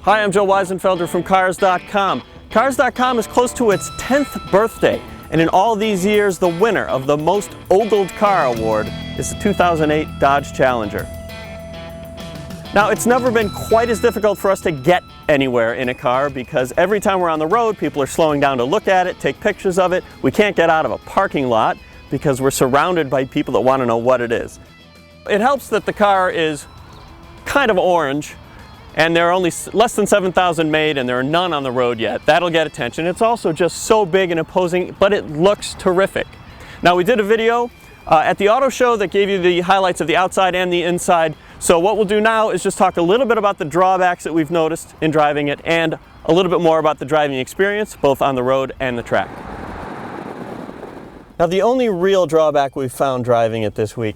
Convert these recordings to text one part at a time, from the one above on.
Hi, I'm Joe Wiesenfelder from Cars.com. Cars.com is close to its 10th birthday, and in all these years, the winner of the Most Ogled Car Award is the 2008 Dodge Challenger. Now, it's never been quite as difficult for us to get anywhere in a car because every time we're on the road, people are slowing down to look at it, take pictures of it. We can't get out of a parking lot because we're surrounded by people that want to know what it is. It helps that the car is kind of orange, and there are only less than 7,000 made, and there are none on the road yet. That'll get attention. It's also just so big and imposing, but it looks terrific. Now, we did a video at the auto show that gave you the highlights of the outside and the inside. So what we'll do now is just talk a little bit about the drawbacks that we've noticed in driving it and a little bit more about the driving experience, both on the road and the track. Now, the only real drawback we've found driving it this week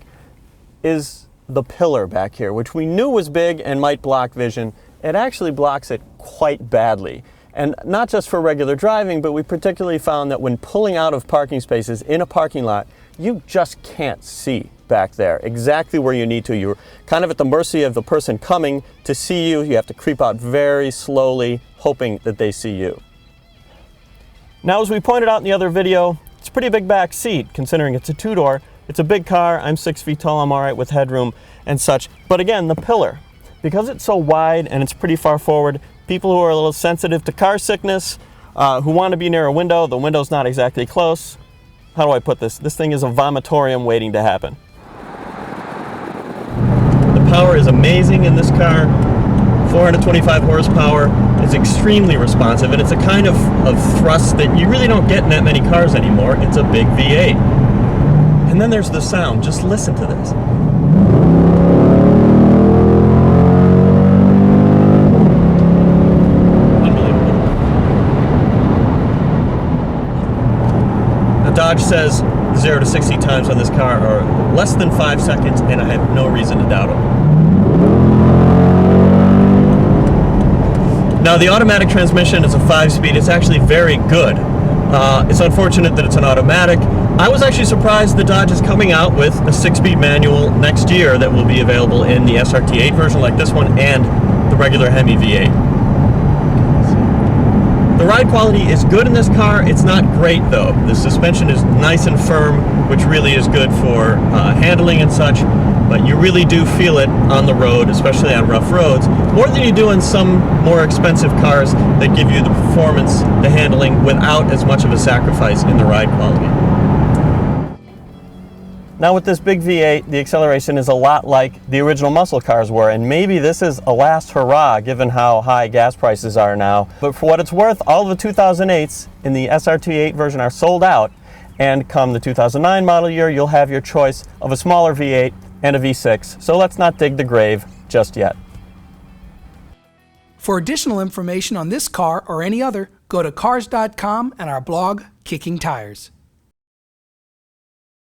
is the pillar back here, which we knew was big and might block vision. It actually blocks it quite badly. And not just for regular driving, but we particularly found that when pulling out of parking spaces in a parking lot, you just can't see back there exactly where you need to. You're kind of at the mercy of the person coming to see you. You have to creep out very slowly, hoping that they see you. Now, as we pointed out in the other video, it's a pretty big back seat, considering it's a two-door. It's a big car. I'm 6 feet tall. I'm all right with headroom and such. But again, the pillar, because it's so wide and it's pretty far forward, people who are a little sensitive to car sickness, who want to be near a window, the window's not exactly close. How do I put this? This thing is a vomitorium waiting to happen. The power is amazing in this car. 425 horsepower, is extremely responsive, and it's a kind of thrust that you really don't get in that many cars anymore. It's a big V8. And then there's the sound. Just listen to this. Unbelievable. The Dodge says 0 to 60 times on this car are less than 5 seconds, and I have no reason to doubt them. Now, the automatic transmission is a 5-speed. It's actually very good. It's unfortunate that it's an automatic. I was actually surprised the Dodge is coming out with a 6-speed manual next year that will be available in the SRT8 version like this one and the regular Hemi V8. The ride quality is good in this car. It's not great though. The suspension is nice and firm, which really is good for handling and such, but you really do feel it on the road, especially on rough roads, more than you do in some more expensive cars that give you the performance, the handling, without as much of a sacrifice in the ride quality. Now, with this big V8, the acceleration is a lot like the original muscle cars were, and maybe this is a last hurrah given how high gas prices are now. But for what it's worth, all of the 2008s in the SRT8 version are sold out, and come the 2009 model year, you'll have your choice of a smaller V8 and a V6, so let's not dig the grave just yet. For additional information on this car or any other, go to Cars.com and our blog, Kicking Tires.